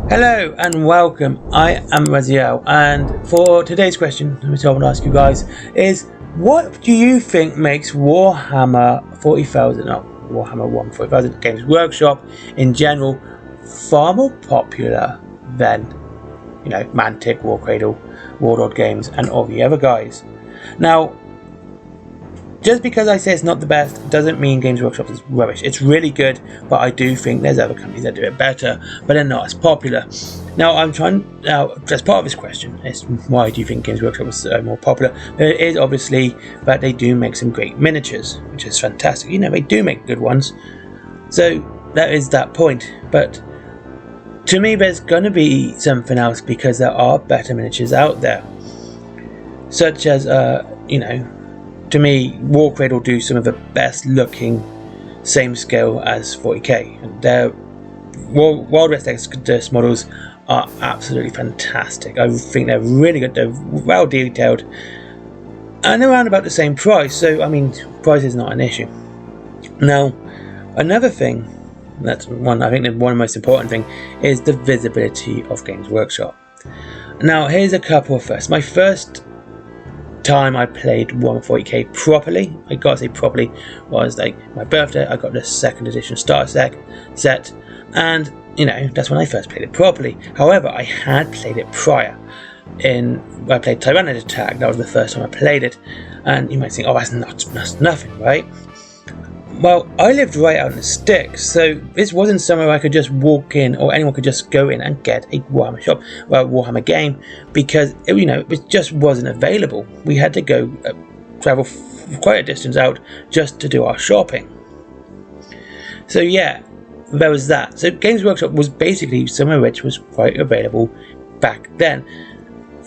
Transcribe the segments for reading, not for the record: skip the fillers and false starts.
Hello and welcome. I am Raziel, and for today's question, which I want to ask you guys, is what do you think makes Warhammer 40,000, or Warhammer 1 40,000 Games Workshop in general far more popular than, Mantic, Warcradle, Warlord Games, and all the other guys? Now, just because I say it's not the best doesn't mean Games Workshop is rubbish. It's really good, but I do think there's other companies that do it better, but they're not as popular. Now, as part of this question, is why do you think Games Workshop is more popular? It is obviously that they do make some great miniatures, which is fantastic. They do make good ones. So that is that point. But to me, there's going to be something else, because there are better miniatures out there, such as to me, Warcradle do some of the best looking same scale as 40k, and their Wild West Exodus models are absolutely fantastic. I think they're really good, they're well detailed, and around about the same price, so price is not an issue. Now, another thing, I think one of the most important thing, is the visibility of Games Workshop. Now, here's a couple of firsts. My first time I played Warhammer 40k properly, I gotta say properly, was like my birthday. I got the 2nd edition starter set, and that's when I first played it properly. However, I had played it prior. I played Tyrannid Attack. That was the first time I played it, and you might think, oh, that's nothing, right? Well, I lived right out in the sticks, so this wasn't somewhere I could just walk in, or anyone could just go in and get a Warhammer game, because it just wasn't available. We had to go travel quite a distance out just to do our shopping. So yeah, there was that. So Games Workshop was basically somewhere which was quite available back then.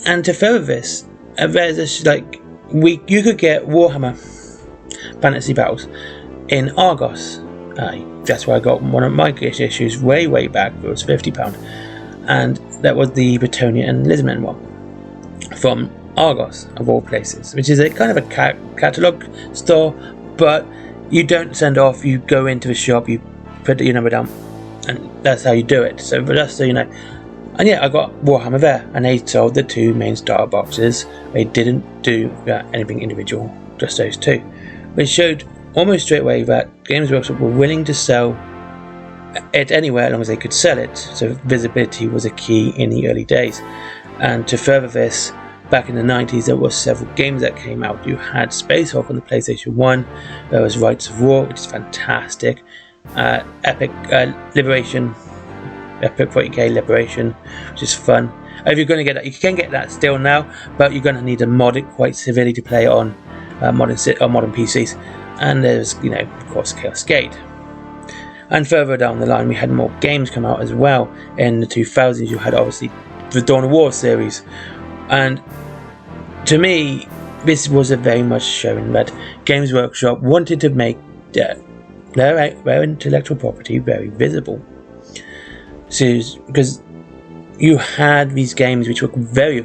And to further this, there's this you could get Warhammer Fantasy Battles in Argos. That's where I got one of my issues way back. It was £50, and that was the Bretonia and Lisbon one from Argos, of all places, which is a kind of a catalogue store, but you don't send off, you go into the shop, you put your number down, and that's how you do it. So, but just so you know. And yeah, I got Warhammer there, and they sold the 2 main starter boxes. They didn't do anything individual, just those 2, which showed almost straight away that Games Workshop were willing to sell it anywhere as long as they could sell it. So visibility was a key in the early days. And to further this, back in the 90s, there were several games that came out. You had Space Hulk on the PlayStation 1, there was Rights of War, which is fantastic, Epic Liberation, Epic 40k Liberation, which is fun. If you're going to get that, you can get that still now, but you're going to need to mod it quite severely to play on modern PCs. And there's, of course, Chaos Gate. And further down the line, we had more games come out as well. In the 2000s, you had obviously the Dawn of War series. And to me, this was a very much showing that Games Workshop wanted to make their intellectual property very visible. So, because you had these games which were very,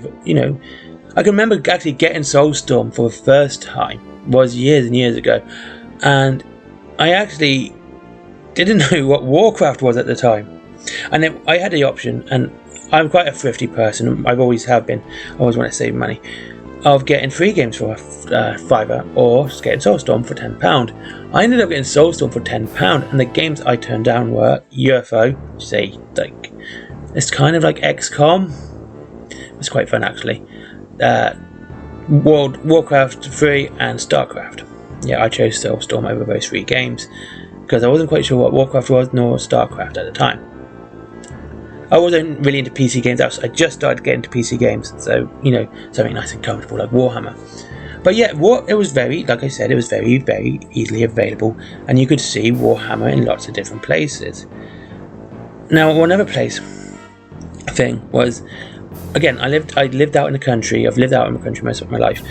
I can remember actually getting Soulstorm for the first time. Was years and years ago, and I actually didn't know what Warcraft was at the time, and then I had the option, and I'm quite a thrifty person, I've always have been, I always want to save money, of getting 3 games for a £5 or just getting Soulstorm for £10. I ended up getting Soulstorm for £10, and the games I turned down were UFO, which is it's kind of like XCOM. It's quite fun actually. Warcraft 3 and StarCraft. Yeah, I chose Soulstorm over those 3 games because I wasn't quite sure what Warcraft was nor StarCraft at the time. I wasn't really into PC games. I just started getting into PC games, so something nice and comfortable like Warhammer. But yeah, it was very, like I said, it was very, very easily available, and you could see Warhammer in lots of different places. Now, one other thing was, again, I lived out in the country. I've lived out in the country most of my life,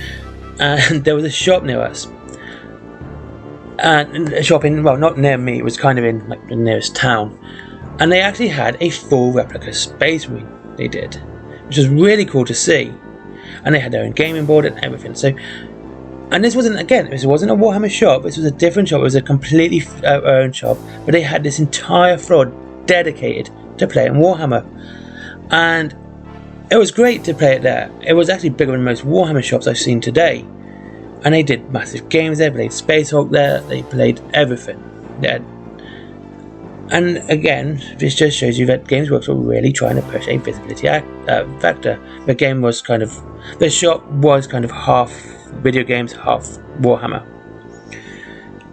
and there was a shop near us. And a shop not near me. It was kind of in the nearest town, and they actually had a full replica Space Marine. They did, which was really cool to see. And they had their own gaming board and everything. So, and this wasn't a Warhammer shop. This was a different shop. It was a completely own shop, but they had this entire floor dedicated to playing Warhammer. and it was great to play it there. It was actually bigger than most Warhammer shops I've seen today, and they did massive games there. They played Space Hulk there, they played everything there. And again, this just shows you that Games Workshop were really trying to push a visibility factor. The shop was kind of half video games, half Warhammer.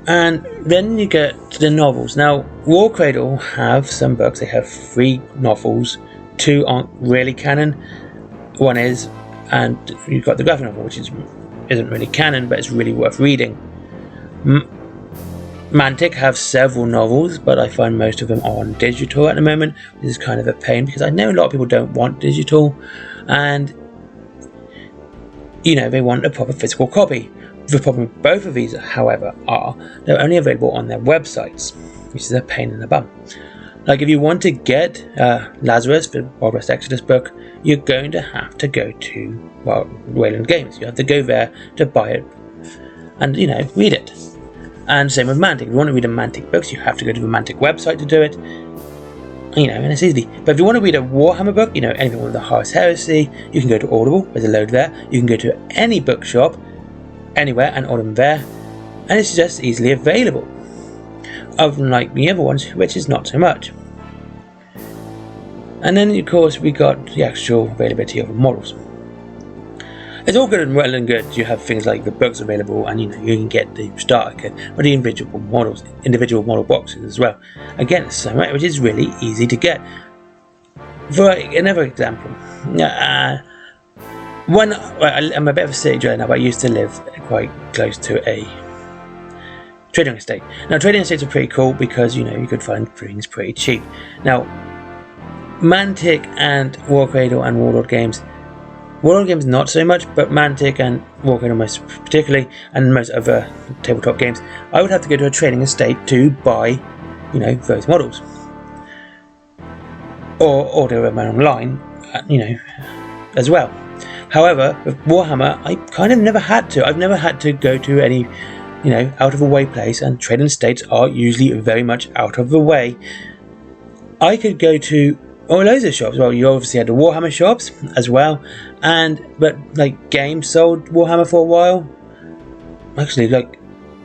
And then you get to the novels. Now, War Cradle have some books. They have 3 novels. 2 aren't really canon. One is, and you've got the graphic novel, which isn't really canon, but it's really worth reading. Mantic have several novels, but I find most of them are on digital at the moment, which is kind of a pain because I know a lot of people don't want digital, and they want a proper physical copy. The problem with both of these, however, are they're only available on their websites, which is a pain in the bum. Like if you want to get Lazarus, the Wild West Exodus book, you're going to have to go to Wayland Games. You have to go there to buy it and read it. And same with Mantic. If you want to read a Mantic books, you have to go to the Mantic website to do it. And it's easy. But if you want to read a Warhammer book, anything with the Horus Heresy, you can go to Audible. There's a load there. You can go to any bookshop, anywhere, and order them there. And it's just easily available. Unlike the other ones, which is not so much. And then, of course, we got the actual availability of the models. It's all good and well and good. You have things like the books available, and you can get the starter kit or the individual model boxes as well. Again, which is really easy to get. For another example, I'm a bit of a city dweller now, but I used to live quite close to a trading estate. Now, trading estates are pretty cool because you could find things pretty cheap. Now, Mantic and War Cradle and Warlord Games not so much, but Mantic and War Cradle most particularly, and most other tabletop games, I would have to go to a trading estate to buy, those models, or order them online, as well. However, with Warhammer, I kind of never had to. I've never had to go to any, out of the way place, and trading estates are usually very much out of the way. I could go to loads of shops. Well, you obviously had the Warhammer shops as well, but games sold Warhammer for a while. Actually,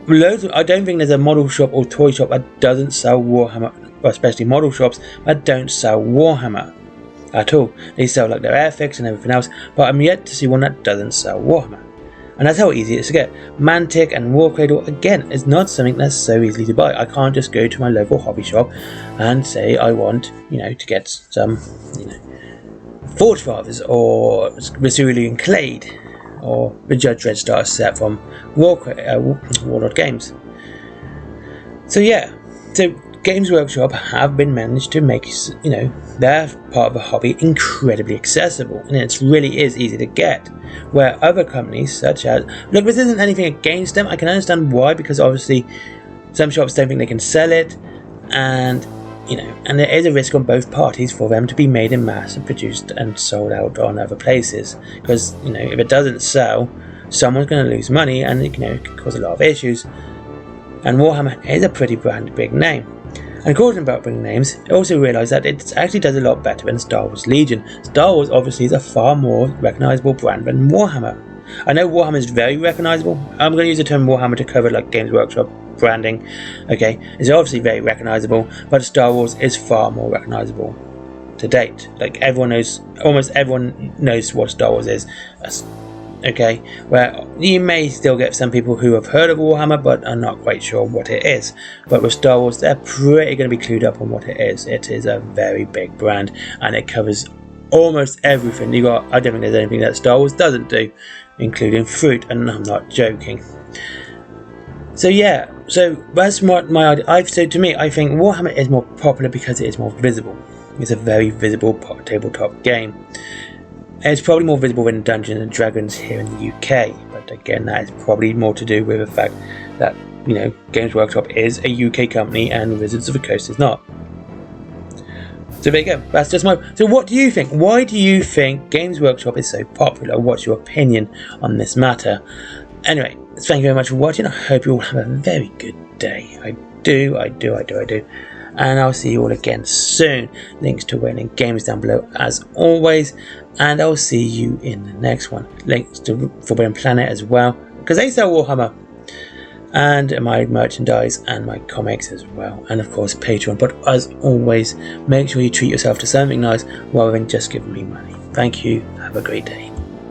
loads. I don't think there's a model shop or toy shop that doesn't sell Warhammer, especially model shops that don't sell Warhammer at all. They sell their Airfix and everything else, but I'm yet to see one that doesn't sell Warhammer. And that's how easy it is to get. Mantic and War Cradle, again, is not something that's so easily to buy. I can't just go to my local hobby shop and say I want, to get some, Forge Fathers or the Cerulean Clade or the Judge Dredd starter set from Warlord Games. So Games Workshop have been managed to make, their part of the hobby incredibly accessible, and it really is easy to get. Where other companies, such as, this isn't anything against them, I can understand why, because obviously some shops don't think they can sell it, and there is a risk on both parties for them to be made in mass and produced and sold out on other places, because if it doesn't sell, someone's going to lose money, and it can cause a lot of issues. And Warhammer is a pretty big name. And according about big names, I also realised that it actually does a lot better than Star Wars Legion. Star Wars obviously is a far more recognisable brand than Warhammer. I know Warhammer is very recognisable. I'm going to use the term Warhammer to cover Games Workshop branding. Okay, it's obviously very recognisable, but Star Wars is far more recognisable to date. Almost everyone knows what Star Wars is. Okay, where you may still get some people who have heard of Warhammer but are not quite sure what it is. But with Star Wars, they're pretty going to be clued up on what it is. It is a very big brand, and it covers almost everything. I don't think there's anything that Star Wars doesn't do, including fruit, and I'm not joking. So that's what my idea. So to me, I think Warhammer is more popular because it is more visible. It's a very visible tabletop game. It's probably more visible than Dungeons and Dragons here in the UK, but again, that is probably more to do with the fact that Games Workshop is a UK company and Wizards of the Coast is not. So there you go. That's just my. So what do you think? Why do you think Games Workshop is so popular? What's your opinion on this matter? Anyway, thank you very much for watching. I hope you all have a very good day. I do. and I'll see you all again soon. Links to Wayland Games down below as always, and I'll see you in the next one. Links to Forbidden Planet as well, because they sell Warhammer, and my merchandise and my comics as well, and of course Patreon. But as always, make sure you treat yourself to something nice rather than just giving me money. Thank you. Have a great day.